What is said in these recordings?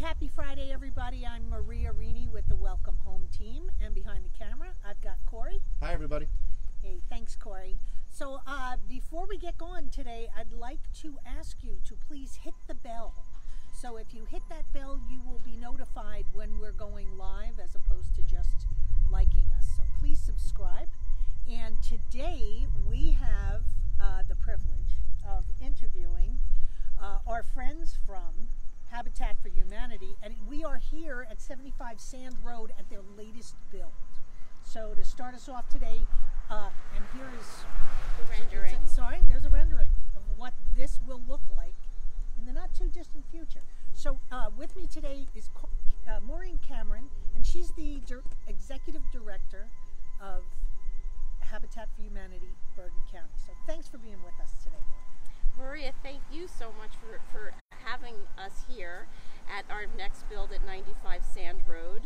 Happy Friday, everybody. I'm Maria Rini with the Welcome Home team, and behind the camera, I've got Cory. Hi, everybody. Hey, thanks, Cory. So before we get going today, I'd like to ask you to please hit the bell. So if you hit that bell, you will be notified when we're going live as opposed to just liking us. So please subscribe. And today we have the privilege of interviewing our friends from Habitat for Humanity, and we are here at 75 Sand Road at their latest build. So to start us off today, and here is the rendering. There's a rendering of what this will look like in the not too distant future. So with me today is Maureen Cameron, and she's the executive director of Habitat for Humanity, Bergen County. So thanks for being with us today, Maureen. Maria, thank you so much for having us here at our next build at 95 Sand Road.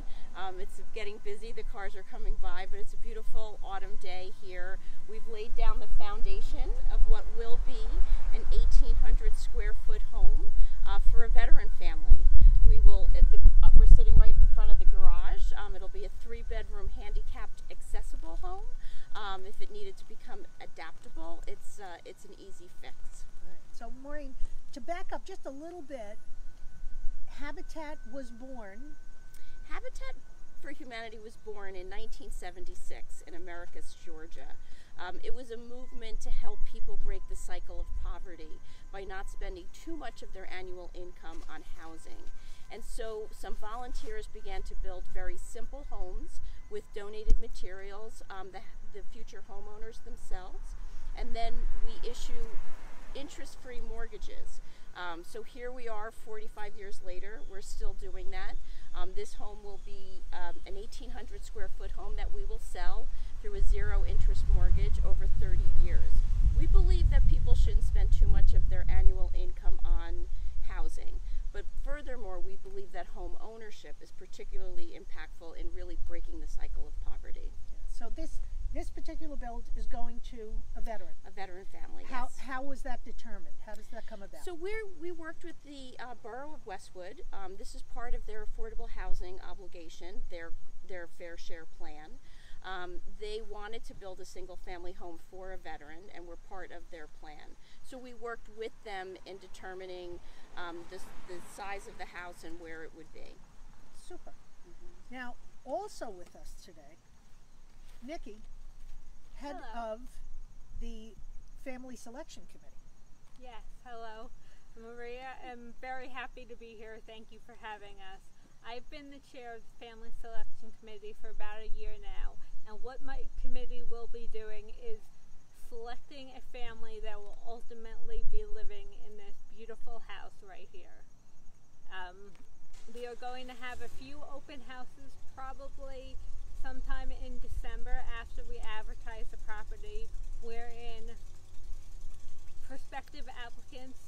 It's getting busy, the cars are coming by, but it's a beautiful autumn day here. We've laid down the foundation of what will be an 1,800 square foot home for a veteran family. We're sitting right in front of the garage. It'll be a 3-bedroom handicapped accessible home. If it needed to become adaptable, it's an easy fix. All right. So Maureen, to back up just a little bit, Habitat was born. Habitat for Humanity was born in 1976 in Americus, Georgia. It was a movement to help people break the cycle of poverty by not spending too much of their annual income on housing. And so some volunteers began to build very simple homes with donated materials, the future homeowners themselves. And then we issue interest-free mortgages. So here we are 45 years later, we're still doing that. This home will be an 1,800 square foot home that we will sell through a zero interest mortgage over 30 years. We believe that people shouldn't spend too much of their annual income on housing. But furthermore, we believe that home ownership is particularly impactful in really breaking the cycle of poverty. So this particular build is going to a veteran. A veteran family, How, yes. how was that determined? How does that come about? So we worked with the Borough of Westwood. This is part of their affordable housing obligation, their fair share plan. They wanted to build a single family home for a veteran, and we're part of their plan. So we worked with them in determining the size of the house and where it would be. Super. Mm-hmm. Now, also with us today, Nikki, head Hello. of the Family Selection Committee. Yes, hello. Maria, I'm very happy to be here. Thank you for having us. I've been the chair of the Family Selection Committee for about a year now, and what my committee will be doing is selecting a family that will ultimately be living in this beautiful house right here. We are going to have a few open houses probably sometime in December after we advertise the property, wherein prospective applicants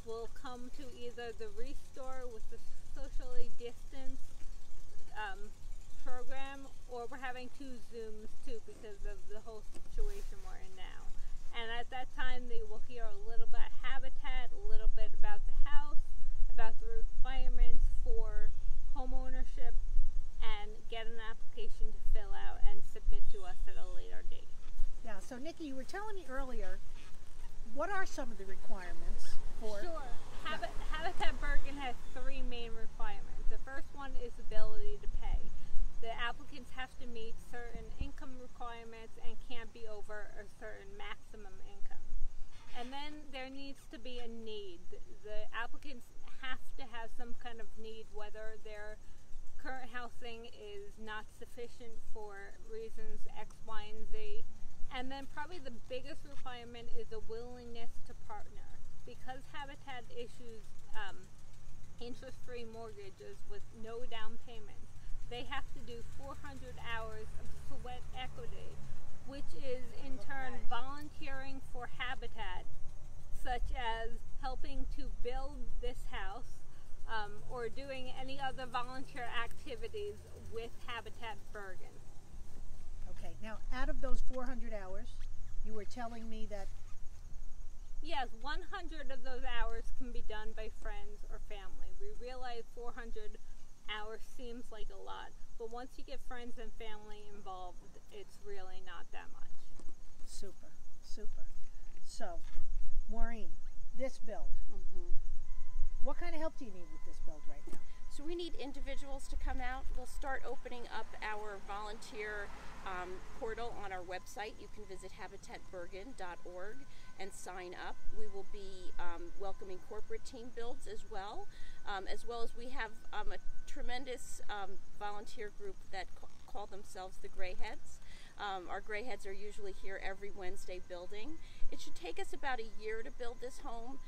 will come to either the Restore with the socially distanced program, or we're having 2 Zooms too because of the whole situation we're in now. And at that time they will hear a little about Habitat, a little bit about the house, about the requirements for home ownership, and get an application to fill out and submit to us at a later date. Yeah, so Nikki, you were telling me earlier, what are some of the requirements for... Sure. Habitat Bergen has 3 main requirements. The first one is ability to pay. The applicants have to meet certain income requirements and can't be over a certain maximum income. And then there needs to be a need. The applicants have to have some kind of need, whether their current housing is not sufficient for reasons X, Y, and Z. And then probably the biggest requirement is a willingness to partner. Because Habitat issues interest-free mortgages with no down payments, they have to do 400 hours of sweat equity, which is in turn volunteering for Habitat, such as helping to build this house or doing any other volunteer activities with Habitat Bergen. Okay, now out of those 400 hours, you were telling me that... Yes, 100 of those hours can be done by friends or family. We realize like 400 hours seems like a lot, but once you get friends and family involved, it's really not that much. Super, super. So, Maureen, this build, what kind of help do you need with this build right now? So we need individuals to come out. We'll start opening up our volunteer portal on our website. You can visit habitatbergen.org and sign up. We will be welcoming corporate team builds as well as we have a tremendous volunteer group that call themselves the Greyheads. Our Greyheads are usually here every Wednesday building. It should take us about a year to build this home.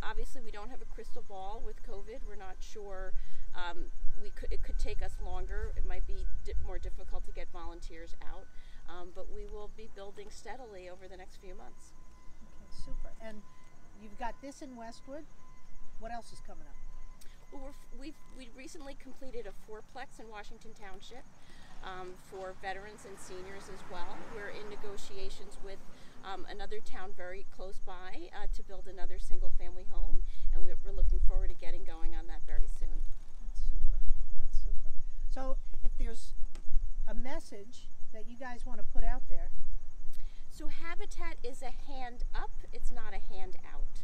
Obviously, we don't have a crystal ball with COVID. We're not sure. It could take us longer. It might be more difficult to get volunteers out, but we will be building steadily over the next few months. Okay, super. And you've got this in Westwood. What else is coming up? Well, we recently completed a fourplex in Washington Township for veterans and seniors as well. We're in negotiations with another town very close by to build another single-family home, and we're looking forward to getting going on that very soon. That's super. That's super. So, if there's a message that you guys want to put out there. So Habitat is a hand up, it's not a hand out.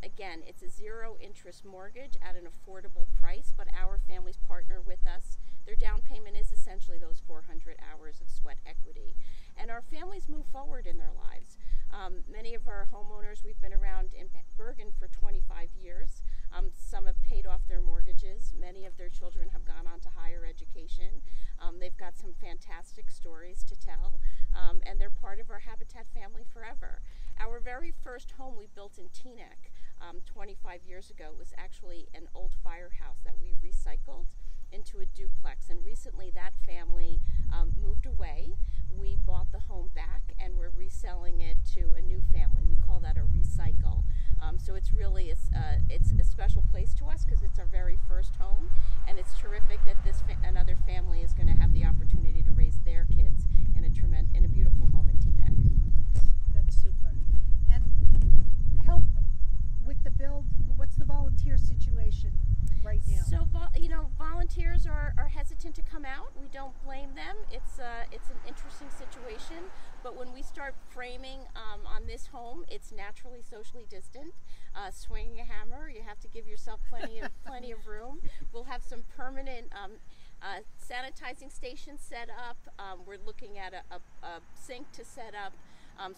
Again, it's a zero-interest mortgage at an affordable price, but our families partner with us. Their down payment is essentially those 400 hours of sweat equity. And our families move forward in their lives. Many of our homeowners, we've been around in Bergen for 25 years. Some have paid off their mortgages. Many of their children have gone on to higher education. They've got some fantastic stories to tell, and they're part of our Habitat family forever. Our very first home we built in Teaneck 25 years ago was actually an old firehouse that we recycled into a duplex, and recently that family moved away. We bought the home back and we're reselling it to a new family. We call that a recycle. So it's really it's a special place to us because it's our very first home, and it's terrific that another family is going to have the opportunity to raise their kids in a beautiful home in Teaneck. That's super. And help with the build. What's the volunteer situation right now? So volunteers are hesitant to come out. We don't blame them. It's an interesting situation, but when we start framing on this home, it's naturally socially distant. Swinging a hammer, you have to give yourself plenty of room. We'll have some permanent sanitizing stations set up. We're looking at a sink to set up.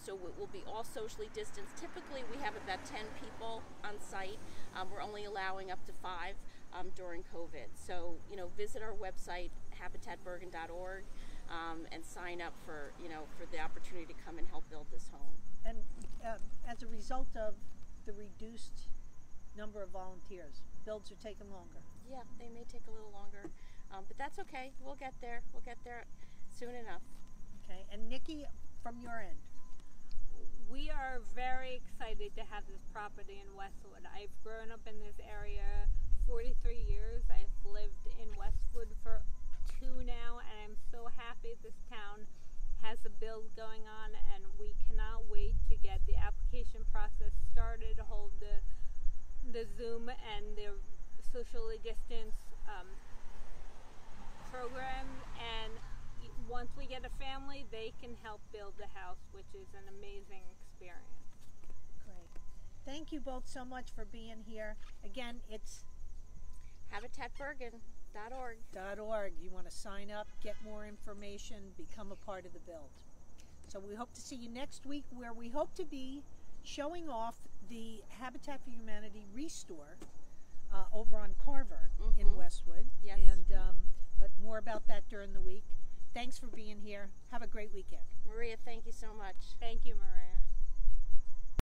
So it will be all socially distanced. Typically, we have about 10 people on site. We're only allowing up to 5 during COVID. So, visit our website, habitatbergen.org, and sign up for the opportunity to come and help build this home. And as a result of the reduced number of volunteers, builds are taking longer. Yeah, they may take a little longer, but that's okay. We'll get there. We'll get there soon enough. Okay. And Nikki, from your end. We are very excited to have this property in Westwood. I've grown up in this area 43 years. I've lived in Westwood for 2 now, and I'm so happy this town has a build going on, and we cannot wait to get the application process started, hold the Zoom and the socially distanced program, and once we get a family, they can help build the house, which is an amazing experience. Great. Thank you both so much for being here. Again, it's habitatbergen.org. You want to sign up, get more information, become a part of the build. So we hope to see you next week, where we hope to be showing off the Habitat for Humanity Restore over on Carver in Westwood. Yes. And but more about that during the week. Thanks for being here. Have a great weekend. Maria, thank you so much. Thank you, Maria.